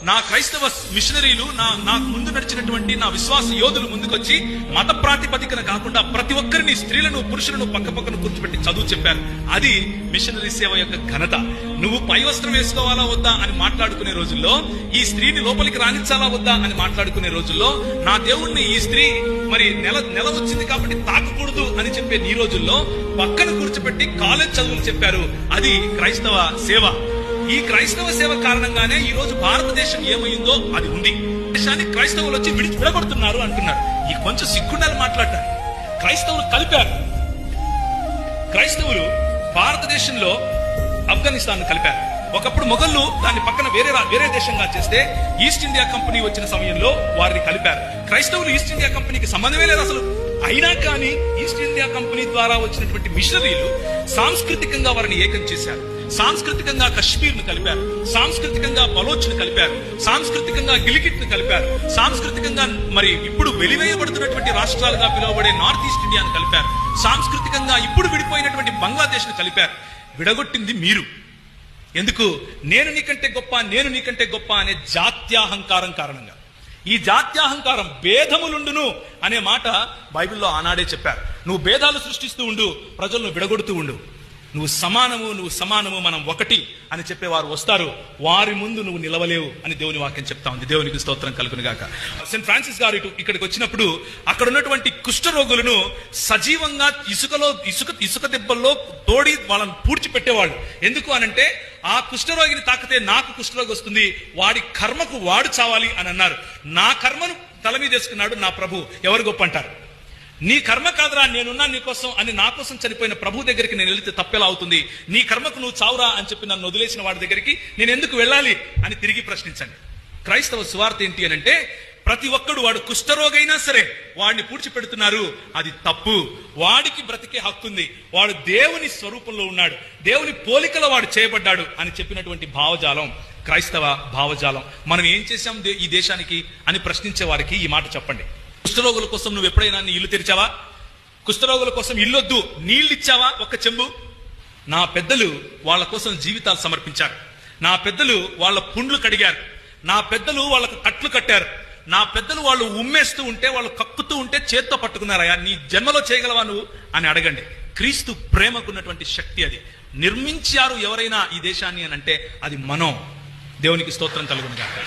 నా క్రైస్తవ మిషనరీలు నాకు ముందు నడిచినటువంటి నా విశ్వాస యోధులు ముందుకొచ్చి మత ప్రాతిపదికన కాకుండా ప్రతి ఒక్కరిని, స్త్రీలను పురుషులను పక్కపక్కన కూర్చోబెట్టి చదువు చెప్పారు. అది మిషనరీ సేవ యొక్క ఘనత. నువ్వు పై వస్త్రం వేసుకోవాలా వద్దా అని మాట్లాడుకునే రోజుల్లో, ఈ స్త్రీని లోపలికి రాణించాలా వద్దా అని మాట్లాడుకునే రోజుల్లో, నా దేవుణ్ణి ఈ స్త్రీ మరి నెల వచ్చింది కాబట్టి తాకకూడదు అని చెప్పే నీ రోజుల్లో పక్కన కూర్చోబెట్టి కాలేజ్ చదువులు చెప్పారు. అది క్రైస్తవ సేవ. ఈ క్రైస్తవ సేవ కారణంగానే ఈ రోజు భారతదేశం ఏమైందో అది ఉంది. దేశాన్ని క్రైస్తవులు వచ్చి విడగొడుతున్నారు అంటున్నారు. ఈ కొంచెం సిగ్గుండాలి మాట్లాడతారు. క్రైస్తవులు కలిపారు. క్రైస్తవులు భారతదేశంలో ఆఫ్ఘనిస్తాన్ కలిపారు. ఒకప్పుడు మొఘళ్ళు దాన్ని పక్కన వేరే దేశంగా చేస్తే ఈస్ట్ ఇండియా కంపెనీ వచ్చిన సమయంలో వారిని కలిపారు. క్రైస్తవులు ఈస్ట్ ఇండియా కంపెనీకి సంబంధమే లేదు అసలు. అయినా కానీ ఈస్ట్ ఇండియా కంపెనీ ద్వారా వచ్చినటువంటి మిషనరీలు సాంస్కృతికంగా వారిని ఏకం చేశారు. సాంస్కృతికంగా కశ్మీర్ ను కలిపారు, సాంస్కృతికంగా బలోచ్ ను కలిపారు, సాంస్కృతికంగా గిలిగిట్ ను కలిపారు, సాంస్కృతికంగా మరి ఇప్పుడు వెలివేయబడుతున్నటువంటి రాష్ట్రాలుగా పిలువబడే నార్త్ ఈస్ట్ ఇండియాను కలిపారు, సాంస్కృతికంగా ఇప్పుడు విడిపోయినటువంటి బంగ్లాదేశ్ ను కలిపారు. విడగొట్టింది మీరు. ఎందుకు? నేను నీకంటే గొప్ప అనే జాత్యాహంకారం కారణంగా. ఈ జాత్యాహంకారం భేదములుండును అనే మాట బైబిల్లో ఆనాడే చెప్పారు. నువ్వు భేదాలు సృష్టిస్తూ ఉండు, ప్రజలను విడగొడుతూ ఉండు. నువ్వు సమానము, మనం ఒకటి అని చెప్పేవారు వస్తారు. వారి ముందు నువ్వు నిలవలేవు అని దేవుని వాక్యం చెప్తా ఉంది. దేవునికి స్తోత్రం కలుగును గాక. సెయింట్ ఫ్రాన్సిస్ గారు ఇక్కడికి వచ్చినప్పుడు అక్కడ ఉన్నటువంటి కుష్ఠరోగులను సజీవంగా ఇసుక దెబ్బల్లో తోడి వాళ్ళని పూడ్చిపెట్టేవాళ్ళు. ఎందుకు అనంటే ఆ కుష్ఠరోగిని తాకితే నాకు కుష్ఠరోగి వస్తుంది, వాడి కర్మకు వాడు చావాలి అని అన్నారు. నా కర్మను తల మీద వేసుకున్నాడు నా ప్రభు. ఎవరు గొప్ప అంటారు? నీ కర్మ కాదురా, నేనున్నా నీ కోసం అని నా కోసం చనిపోయిన ప్రభు దగ్గరికి నేను వెళితే తప్పెలా అవుతుంది? నీ కర్మకు నువ్వు చావురా అని చెప్పి నన్ను వదిలేసిన వాడి దగ్గరికి నేను ఎందుకు వెళ్ళాలి అని తిరిగి ప్రశ్నించండి. క్రైస్తవ సువార్త ఏంటి అని అంటే, ప్రతి ఒక్కడు వాడు కుష్ఠరోగైనా సరే వాడిని పూడ్చిపెడుతున్నారు. అది తప్పు. వాడికి బ్రతికే హక్కుంది. వాడు దేవుని స్వరూపంలో ఉన్నాడు, దేవుని పోలికలో వాడు చేయబడ్డాడు అని చెప్పినటువంటి భావజాలం క్రైస్తవ భావజాలం. మనం ఏం చేశాం ఈ దేశానికి అని ప్రశ్నించే వారికి ఈ మాట చెప్పండి. కుష్ఠరోగుల కోసం నువ్వు ఎప్పుడైనా నీ ఇల్లు తెరిచావా? కుష్ఠరోగుల కోసం ఇల్లొద్దు, నీళ్ళు ఇచ్చావా? ఒక్క చెంబు. నా పెద్దలు వాళ్ళ కోసం జీవితాలు సమర్పించారు. నా పెద్దలు వాళ్ళ పుండ్లు కడిగారు. నా పెద్దలు వాళ్ళకు కట్లు కట్టారు. నా పెద్దలు వాళ్ళు ఉమ్మేస్తూ ఉంటే, వాళ్ళు కక్కుతూ ఉంటే చేత్తో పట్టుకున్నారయ్యా, నీ జన్మలో చేయగలవా నువ్వు అని అడగండి. క్రీస్తు ప్రేమకున్నటువంటి శక్తి అది. నిర్మించారు ఎవరైనా ఈ దేశాన్ని అని అంటే అది మనం. దేవునికి స్తోత్రం కలుగునుగాక.